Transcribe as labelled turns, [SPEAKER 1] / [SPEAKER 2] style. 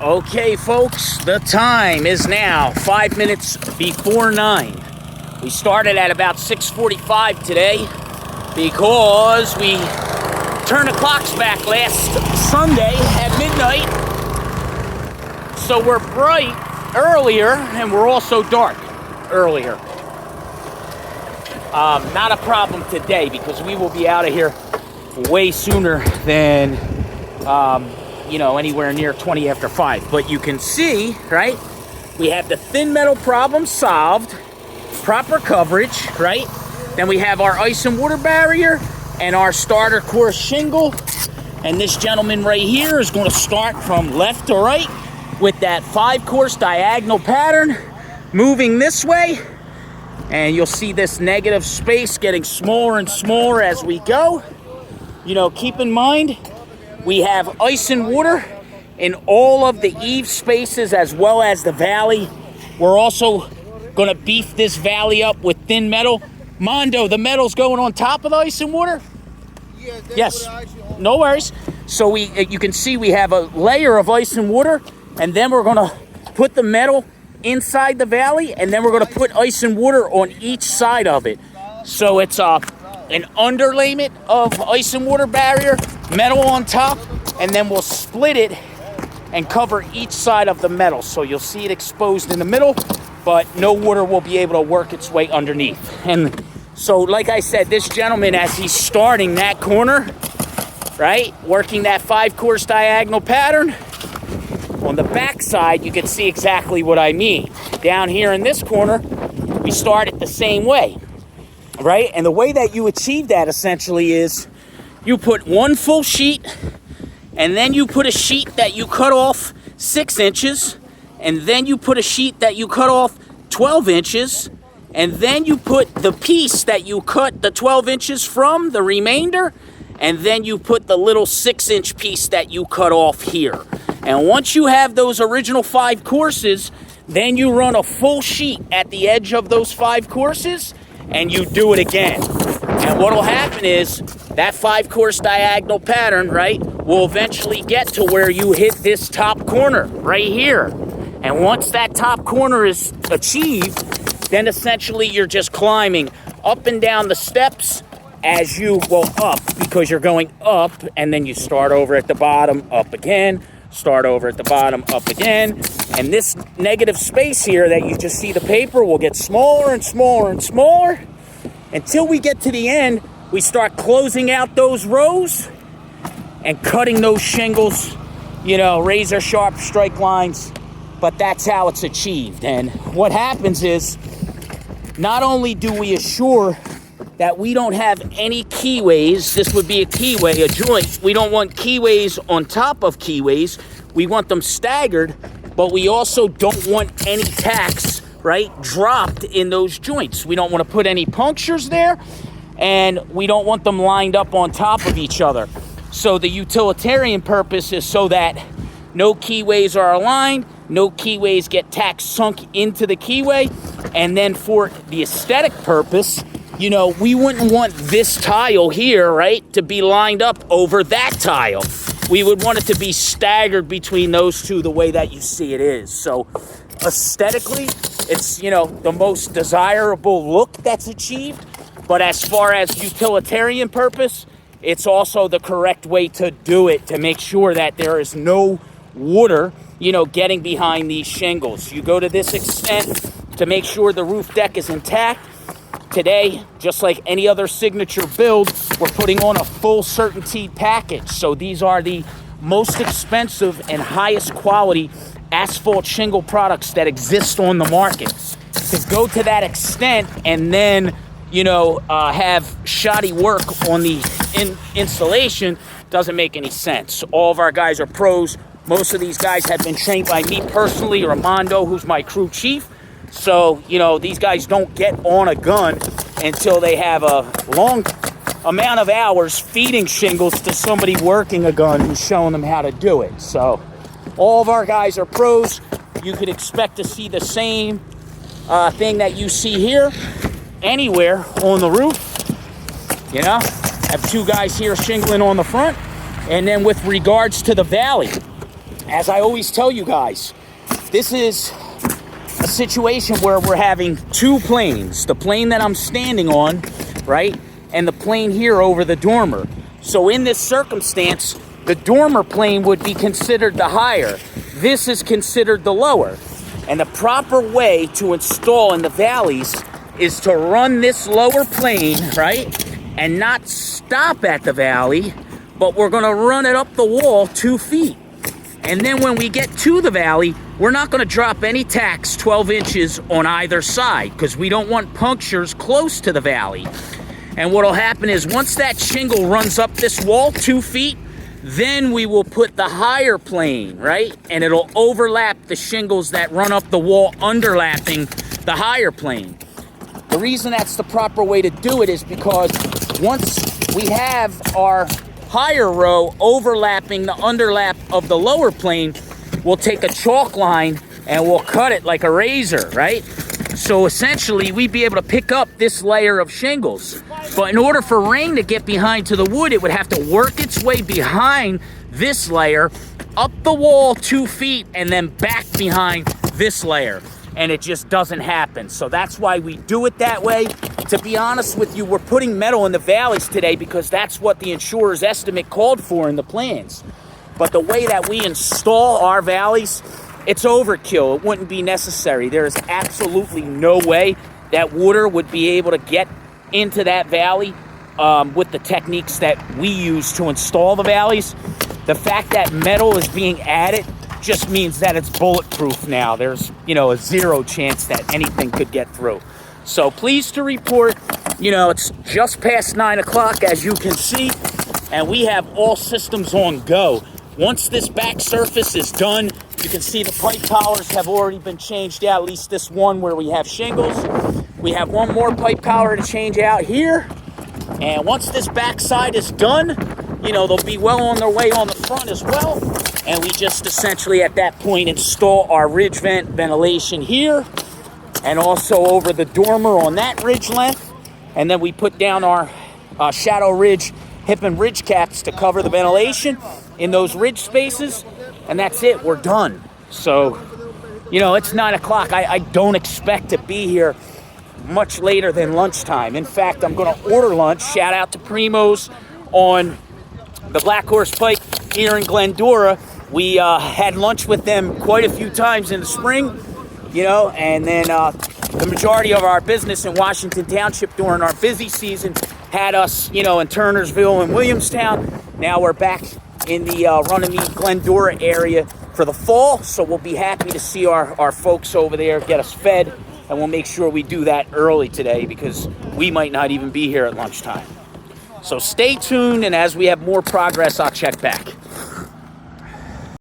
[SPEAKER 1] Okay, folks, the time is now 5 minutes before 9. We started at about 6:45 today because we turned the clocks back last Sunday at midnight. So we're bright earlier and we're also dark earlier. Not a problem today because we will be out of here way sooner than anywhere near 20 after 5. But you can see, right, we have the thin metal problem solved, proper coverage, right? Then we have our ice and water barrier and our starter course shingle. And this gentleman right here is going to start from left to right with that 5-course diagonal pattern, moving this way. And you'll see this negative space getting smaller and smaller as we go. Keep in mind, we have ice and water in all of the eave spaces as well as the valley. We're also going to beef this valley up with thin metal. Mondo, the metal's going on top of the ice and water? Yes. No worries. So you can see we have a layer of ice and water, and then we're going to put the metal inside the valley, and then we're going to put ice and water on each side of it. So it's an underlayment of ice and water barrier, metal on top, and then we'll split it and cover each side of the metal. So you'll see it exposed in the middle, but no water will be able to work its way underneath. And so, like I said, this gentleman, as he's starting that corner, right, working that 5-course diagonal pattern, on the back side, you can see exactly what I mean. Down here in this corner, we start it the same way, right? And the way that you achieve that essentially is you put one full sheet, and then you put a sheet that you cut off 6 inches, and then you put a sheet that you cut off 12 inches, and then you put the piece that you cut the 12 inches from, the remainder, and then you put the little 6-inch piece that you cut off here. And once you have those original 5 courses, then you run a full sheet at the edge of those 5 courses, and you do it again. And what will happen is that 5-course diagonal pattern, right, will eventually get to where you hit this top corner right here. And once that top corner is achieved, then essentially you're just climbing up and down the steps as you go up, because you're going up, and then you start over at the bottom, up again, start over at the bottom, up again. And this negative space here that you just see the paper will get smaller and smaller and smaller until we get to the end. We start closing out those rows and cutting those shingles, razor sharp strike lines. But that's how it's achieved. And what happens is, not only do we assure that we don't have any keyways, this would be a keyway, a joint. We don't want keyways on top of keyways. We want them staggered, but we also don't want any tacks, right, dropped in those joints. We don't want to put any punctures there, and we don't want them lined up on top of each other. So the utilitarian purpose is so that no keyways are aligned, no keyways get tacks sunk into the keyway, and then for the aesthetic purpose, we wouldn't want this tile here, right, to be lined up over that tile. We would want it to be staggered between those two the way that you see it is. So aesthetically, it's, the most desirable look that's achieved. But as far as utilitarian purpose, it's also the correct way to do it, to make sure that there is no water, getting behind these shingles. You go to this extent to make sure the roof deck is intact. Today, just like any other signature build, we're putting on a full CertainTeed package. So these are the most expensive and highest quality asphalt shingle products that exist on the market. To go to that extent and then, have shoddy work on the installation doesn't make any sense. All of our guys are pros. Most of these guys have been trained by me personally, or Armando, who's my crew chief. So, these guys don't get on a gun until they have a long amount of hours feeding shingles to somebody working a gun who's showing them how to do it. So, all of our guys are pros. You could expect to see the same thing that you see here anywhere on the roof. Have 2 guys here shingling on the front. And then with regards to the valley, as I always tell you guys, this is a situation where we're having two planes. The plane that I'm standing on, right, and the plane here over the dormer. So in this circumstance, the dormer plane would be considered the higher. This is considered the lower. And the proper way to install in the valleys is to run this lower plane, right, and not stop at the valley, but we're gonna run it up the wall 2 feet. And then when we get to the valley, we're not gonna drop any tacks 12 inches on either side because we don't want punctures close to the valley. And what'll happen is once that shingle runs up this wall 2 feet, then we will put the higher plane, right? And it'll overlap the shingles that run up the wall, underlapping the higher plane. The reason that's the proper way to do it is because once we have our higher row overlapping the underlap of the lower plane, we'll take a chalk line and we'll cut it like a razor, right? So essentially we'd be able to pick up this layer of shingles. But in order for rain to get behind to the wood, it would have to work its way behind this layer, up the wall 2 feet, and then back behind this layer. And it just doesn't happen. So that's why we do it that way. To be honest with you, we're putting metal in the valleys today because that's what the insurer's estimate called for in the plans. But the way that we install our valleys, it's overkill. It wouldn't be necessary. There is absolutely no way that water would be able to get into that valley with the techniques that we use to install the valleys. The fact that metal is being added just means that it's bulletproof now. There's, a 0 chance that anything could get through. So pleased to report, it's just past 9 o'clock, as you can see, and we have all systems on go. Once this back surface is done, you can see the pipe collars have already been changed out, at least this one where we have shingles. We have one more pipe collar to change out here. And once this back side is done, they'll be well on their way on the front as well. And we just essentially at that point install our ridge vent ventilation here and also over the dormer on that ridge length. And then we put down our shadow ridge hip and ridge caps to cover the ventilation in those ridge spaces. And that's it, we're done. So, it's 9 o'clock. I don't expect to be here much later than lunchtime. In fact, I'm gonna order lunch. Shout out to Primo's on the Black Horse Pike here in Glendora. We had lunch with them quite a few times in the spring, and then the majority of our business in Washington Township during our busy season had us, in Turnersville and Williamstown. Now we're back in the Runnymede, Glendora area for the fall, so we'll be happy to see our folks over there get us fed, and we'll make sure we do that early today because we might not even be here at lunchtime. So stay tuned, and as we have more progress, I'll check back.